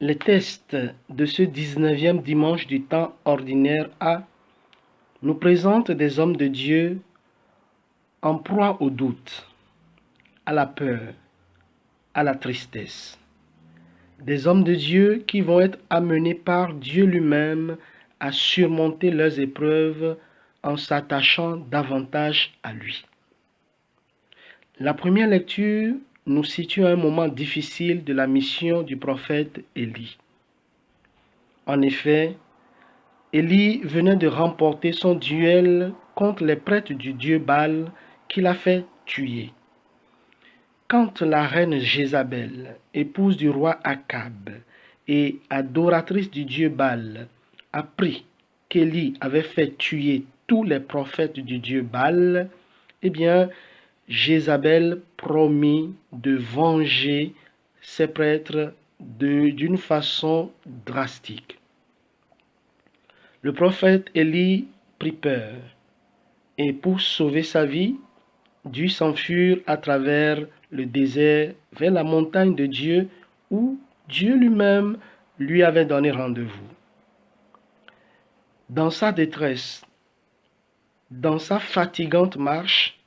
Les tests de ce 19e dimanche du temps ordinaire A nous présentent des hommes de Dieu en proie au doute, à la peur, à la tristesse. Des hommes de Dieu qui vont être amenés par Dieu lui-même à surmonter leurs épreuves en s'attachant davantage à lui. La première lecture nous situe à un moment difficile de la mission du prophète Élie. En effet, Élie venait de remporter son duel contre les prêtres du dieu Baal qu'il a fait tuer. Quand la reine Jézabel, épouse du roi Akab et adoratrice du dieu Baal, apprit qu'Élie avait fait tuer tous les prophètes du dieu Baal, Jézabel promit de venger ses prêtres d'une façon drastique. Le prophète Élie prit peur et pour sauver sa vie, dut s'enfuir à travers le désert vers la montagne de Dieu où Dieu lui-même lui avait donné rendez-vous. Dans sa détresse, dans sa fatigante marche,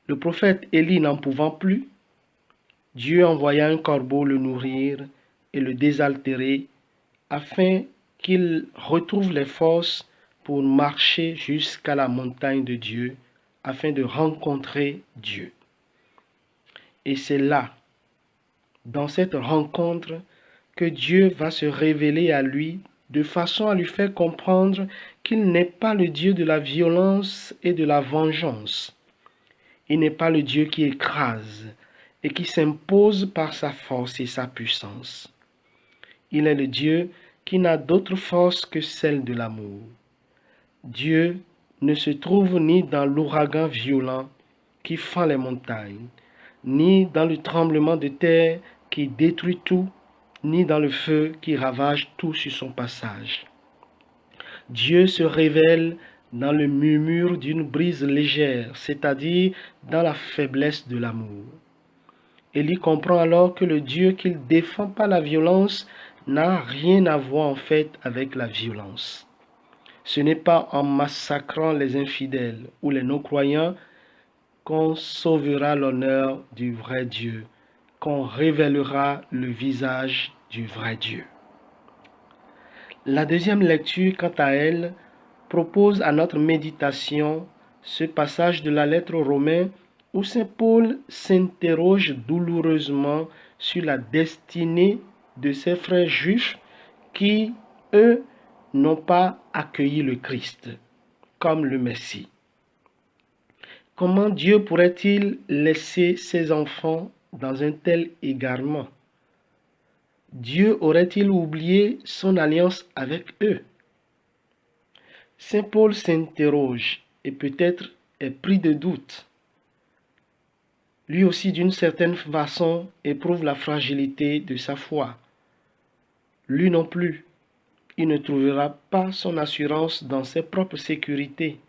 le prophète Élie n'en pouvant plus, Dieu envoya un corbeau le nourrir et le désaltérer afin qu'il retrouve les forces pour marcher jusqu'à la montagne de Dieu afin de rencontrer Dieu. Et c'est là, dans cette rencontre, que Dieu va se révéler à lui de façon à lui faire comprendre qu'il n'est pas le Dieu de la violence et de la vengeance. Il n'est pas le Dieu qui écrase et qui s'impose par sa force et sa puissance. Il est le Dieu qui n'a d'autre force que celle de l'amour. Dieu ne se trouve ni dans l'ouragan violent qui fend les montagnes, ni dans le tremblement de terre qui détruit tout, ni dans le feu qui ravage tout sur son passage. Dieu se révèle dans le murmure d'une brise légère, c'est-à-dire dans la faiblesse de l'amour. Élie comprend alors que le Dieu qu'il défend par la violence n'a rien à voir en fait avec la violence. Ce n'est pas en massacrant les infidèles ou les non-croyants qu'on sauvera l'honneur du vrai Dieu, qu'on révélera le visage du vrai Dieu. La deuxième lecture, quant à elle, propose à notre méditation ce passage de la lettre aux Romains où saint Paul s'interroge douloureusement sur la destinée de ses frères juifs qui, eux, n'ont pas accueilli le Christ comme le Messie. Comment Dieu pourrait-il laisser ses enfants dans un tel égarement? Dieu aurait-il oublié son alliance avec eux? Saint Paul s'interroge et peut-être est pris de doute. Lui aussi, d'une certaine façon, éprouve la fragilité de sa foi. Lui non plus, il ne trouvera pas son assurance dans ses propres sécurités,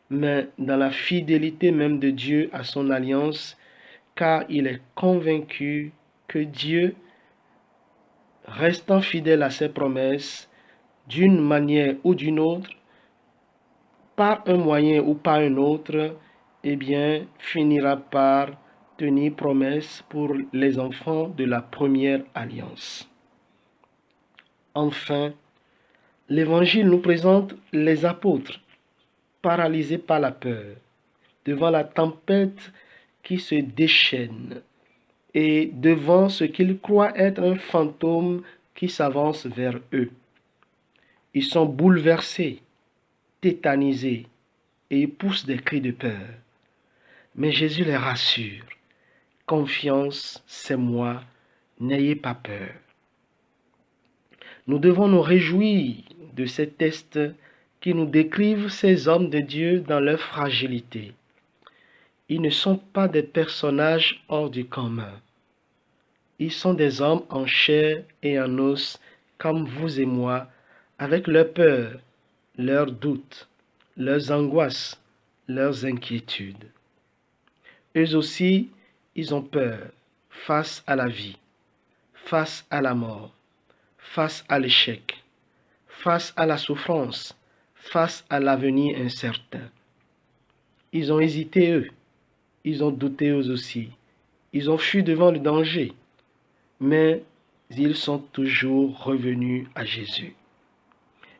mais dans la fidélité même de Dieu à son alliance, car il est convaincu que Dieu, restant fidèle à ses promesses, d'une manière ou d'une autre, par un moyen ou par un autre, finira par tenir promesse pour les enfants de la première alliance. Enfin, l'Évangile nous présente les apôtres, paralysés par la peur, devant la tempête qui se déchaîne et devant ce qu'ils croient être un fantôme qui s'avance vers eux. Ils sont bouleversés, tétanisés et ils poussent des cris de peur. Mais Jésus les rassure. Confiance, c'est moi, n'ayez pas peur. Nous devons nous réjouir de ces tests qui nous décrivent ces hommes de Dieu dans leur fragilité. Ils ne sont pas des personnages hors du commun. Ils sont des hommes en chair et en os, comme vous et moi, avec leurs peurs, leurs doutes, leurs angoisses, leurs inquiétudes. Eux aussi, ils ont peur face à la vie, face à la mort, face à l'échec, face à la souffrance, face à l'avenir incertain. Ils ont hésité eux, ils ont douté eux aussi, ils ont fui devant le danger, mais ils sont toujours revenus à Jésus.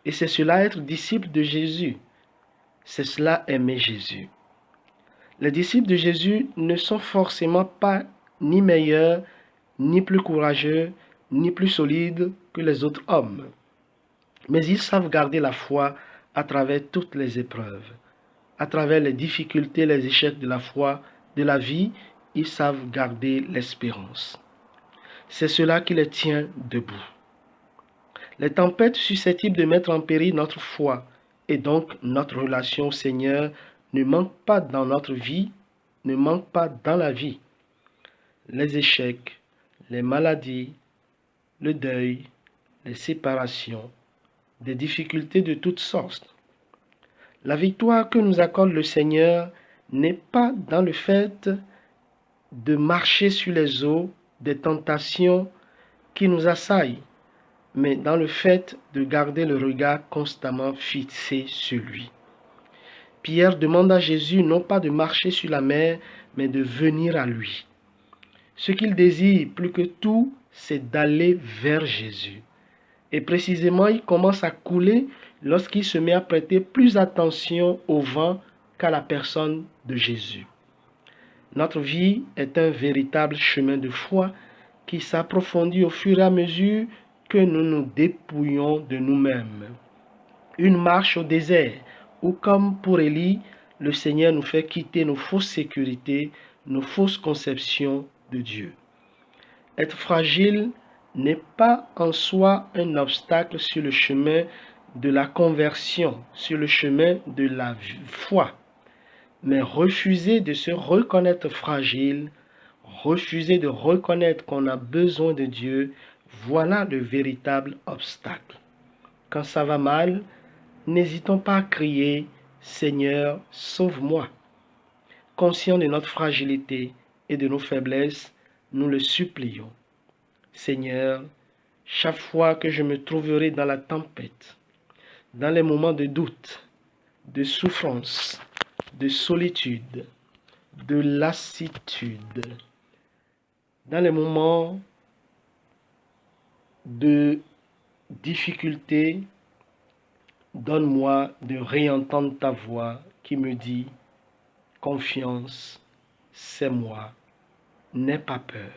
Et c'est cela être disciple de Jésus, c'est cela aimer Jésus. Les disciples de Jésus ne sont forcément pas ni meilleurs, ni plus courageux, ni plus solides que les autres hommes. Mais ils savent garder la foi à travers toutes les épreuves. À travers les difficultés, les échecs de la foi, de la vie, ils savent garder l'espérance. C'est cela qui les tient debout. Les tempêtes susceptibles de mettre en péril notre foi et donc notre relation au Seigneur ne manquent pas dans notre vie, ne manquent pas dans la vie. Les échecs, les maladies, le deuil, les séparations, des difficultés de toutes sortes. La victoire que nous accorde le Seigneur n'est pas dans le fait de marcher sur les eaux des tentations qui nous assaillent, mais dans le fait de garder le regard constamment fixé sur lui. Pierre demande à Jésus non pas de marcher sur la mer, mais de venir à lui. Ce qu'il désire plus que tout, c'est d'aller vers Jésus. Et précisément, il commence à couler lorsqu'il se met à prêter plus attention au vent qu'à la personne de Jésus. Notre vie est un véritable chemin de foi qui s'approfondit au fur et à mesure que nous nous dépouillons de nous-mêmes. Une marche au désert où, comme pour Élie, le Seigneur nous fait quitter nos fausses sécurités, nos fausses conceptions de Dieu. Être fragile n'est pas en soi un obstacle sur le chemin de la conversion, sur le chemin de la foi. Mais refuser de se reconnaître fragile, refuser de reconnaître qu'on a besoin de Dieu, voilà le véritable obstacle. Quand ça va mal, n'hésitons pas à crier « Seigneur, sauve-moi ». Conscients de notre fragilité et de nos faiblesses, nous le supplions. Seigneur, chaque fois que je me trouverai dans la tempête, dans les moments de doute, de souffrance, de solitude, de lassitude, dans les moments de difficulté, donne-moi de réentendre ta voix qui me dit « Confiance, c'est moi, n'aie pas peur ».